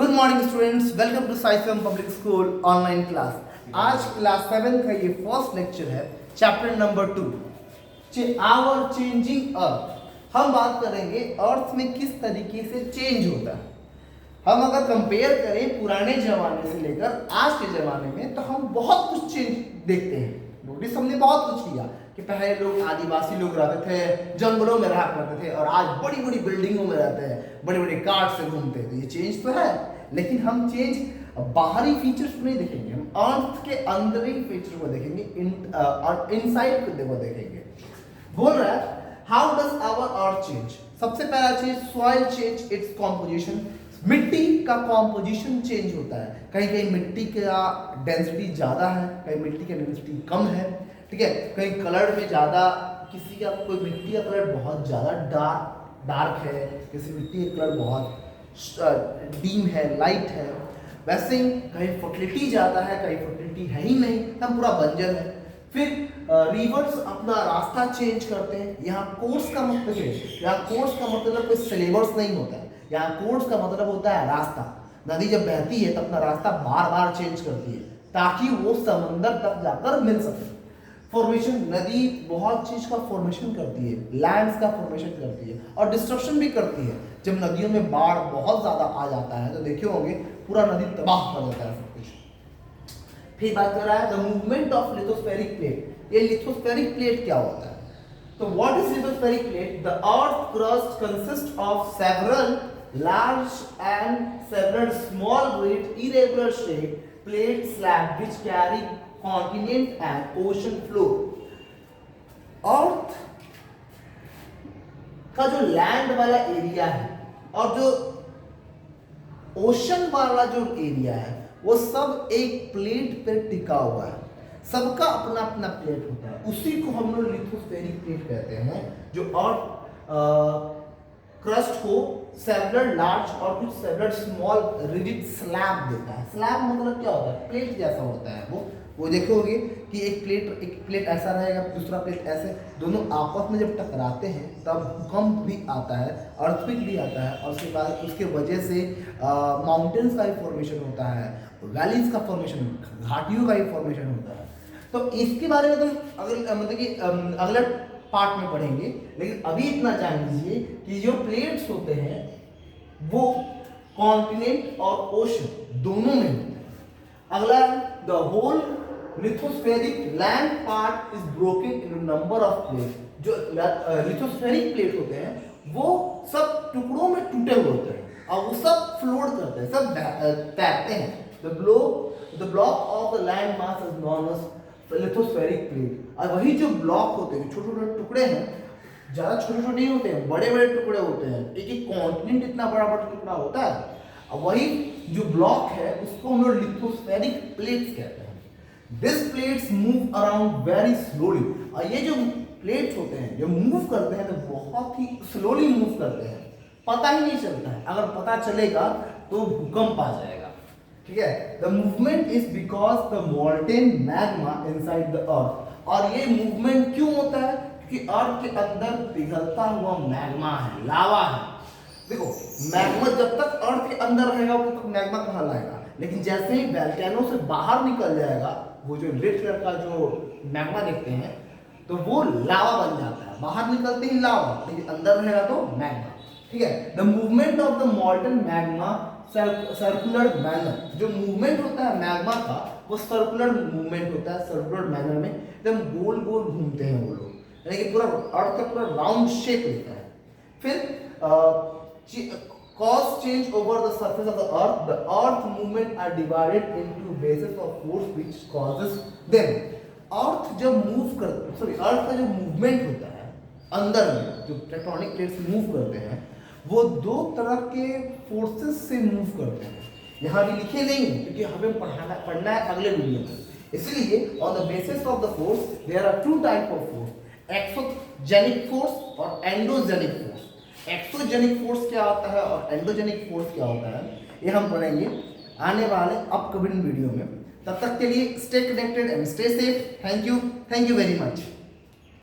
Good morning students, welcome to साइसम public school online class. आज class 7 का ये फर्स्ट लेक्चर है, chapter number 2 our changing earth. हम बात करेंगे अर्थ में किस तरीके से चेंज होता है। हम अगर कंपेयर करें पुराने जमाने से लेकर आज के जमाने में तो हम बहुत कुछ चेंज देखते हैं। नोटिस हमने बहुत कुछ किया कि पहले लोग आदिवासी लोग रहते थे, जंगलों में रहा करते थे और आज बड़ी बड़ी बिल्डिंगों में रहते हैं, बड़े बड़े कार से घूमते थे। ये चेंज तो है, लेकिन हम चेंज बाहरी फीचर्स को नहीं देखेंगे, हम अर्थ के अंदर ही फीचर को देखेंगे, इनसाइड को देखेंगे। बोल रहा है how does our earth change. सबसे पहला चीज सॉइल चेंज इट्स कॉम्पोजिशन। मिट्टी का कॉम्पोजिशन चेंज होता है। कहीं कहीं मिट्टी का डेंसिटी ज़्यादा है, कहीं मिट्टी की डेंसिटी कम है, ठीक है। कहीं कलर में ज़्यादा, किसी का कोई मिट्टी का कलर बहुत ज़्यादा डार्क है, किसी मिट्टी का कलर बहुत डीम है, लाइट है। वैसे ही कहीं फर्टिलिटी ज़्यादा है, कहीं फर्टिलिटी है ही नहीं, हम पूरा बंजर है। फिर रिवर्स अपना रास्ता चेंज करते हैं। यहाँ कोर्स का मतलब है, यहाँ कोर्स का मतलब कोई सिलेबस नहीं होता है, यहाँ कोर्स का मतलब होता है रास्ता। नदी जब बहती है तो अपना रास्ता बार बार चेंज करती है ताकि वो समंदर तक जाकर मिल सके। फॉर्मेशन, नदी बहुत चीज का फॉर्मेशन करती है, लैंड्स का फॉर्मेशन करती है और डिस्ट्रक्शन भी करती है। जब नदियों में बाढ़ बहुत ज्यादा आ जाता है तो देखे होंगे पूरा नदी तबाह कर देता है सब कुछ। फिर बात कर रहा है the movement of lithospheric plate. ये लिथोस्फेरिक प्लेट क्या होता है? तो what is lithospheric plate? The earth crust consist of several large and several small with irregular shape plate slab which carry continent and ocean floor। अर्थ का जो land वाला area है और जो ओशन वाला जो एरिया है वो सब एक प्लेट पर टिका हुआ है। सबका अपना अपना प्लेट होता है, उसी को हम लोग लिथोस्फेरिक प्लेट कहते हैं। जो अर्थ क्रस्ट को सेवरल लार्ज और कुछ सेवरल स्मॉल रिजिड स्लैब देता है। स्लैब मतलब क्या होता है? प्लेट जैसा होता है वो देखोगे कि एक प्लेट ऐसा रहेगा, दूसरा प्लेट ऐसे, दोनों आपस में जब टकराते हैं तब भूकंप भी आता है, अर्थक्वेक भी आता है और उसके बाद उसके वजह से माउंटेन्स का भी फॉर्मेशन होता है, वैलीज का फॉर्मेशन, घाटियों का भी फॉर्मेशन होता है। तो इसके बारे में तो अगले पार्ट में पढ़ेंगे, लेकिन अभी इतना जान लीजिए कि जो प्लेट्स होते हैं वो कॉन्टिनेंट और ओशन दोनों में होते हैं। अगला the whole lithospheric land part is broken in number of plate. जो लिथोस्फेरिक प्लेट होते हैं वो सब टुकड़ों में टूटे हुए होते हैं और वो सब फ्लोट करते हैं, सब तैरते हैं। The block of the land mass is known as lithospheric plate. और वही जो ब्लॉक होते हैं, छोटे छोटे टुकड़े हैं, ज्यादा छोटे छोटे नहीं होते हैं, बड़े बड़े टुकड़े होते हैं। एक कॉन्टिनेंट इतना बड़ा बड़ा टुकड़ा होता है और वही जो ब्लॉक है उसको हम लोग लिथोस्फेरिक प्लेट्स कहते हैं। This plates move around very slowly. और ये जो प्लेट्स होते हैं जो मूव करते हैं तो बहुत ही स्लोली मूव करते हैं, पता ही नहीं चलता है। अगर पता चलेगा तो भूकंप आ जाएगा, ठीक है। The movement is because the molten magma inside the earth. और ये मूवमेंट क्यों होता है? क्योंकि अर्थ के अंदर पिघलता हुआ मैग्मा है, लावा है। देखो मैग्मा जब तक अर्थ के अंदर रहेगा तब तक मैग्मा कहलाएगा, लेकिन जैसे ही वोल्केनो से बाहर निकल जाएगा, वो जो रेड कलर का जो मैग्मा देखते हैं तो वो लावा बन जाता है। बाहर निकलते ही लावा, लेकिन अंदर रहेगा तो मैग्मा, ठीक है। The movement of the molten magma circular manner. जो मूवमेंट होता है मैग्मा का वो सर्कुलर मूवमेंट होता है, सर्कुलर मैनर में एकदम गोल गोल घूमते हैं वो लोग, यानी कि पूरा अर्थ का पूरा राउंड शेप लेता है। फिर cause change over the surface of the earth movement are divided into bases of force which causes them। अर्थ जब मूव कर अर्थ का जो मूवमेंट होता है अंदर में, जो टेक्टोनिक प्लेट्स मूव करते हैं वो दो तरह के फोर्सेस से मूव करते हैं। यहाँ भी लिखे नहीं है क्योंकि हमें पढ़ना है अगले वीडियो में। इसलिए on the basis of the force there are two type of force, exogenic force और एंडोजेनिक फोर्स। एक्सोजेनिक फोर्स क्या होता है और एंडोजेनिक फोर्स क्या होता है ये हम पढ़ेंगे आने वाले अपकमिंग वीडियो में। तब तक के लिए stay connected and stay safe. Thank you very much.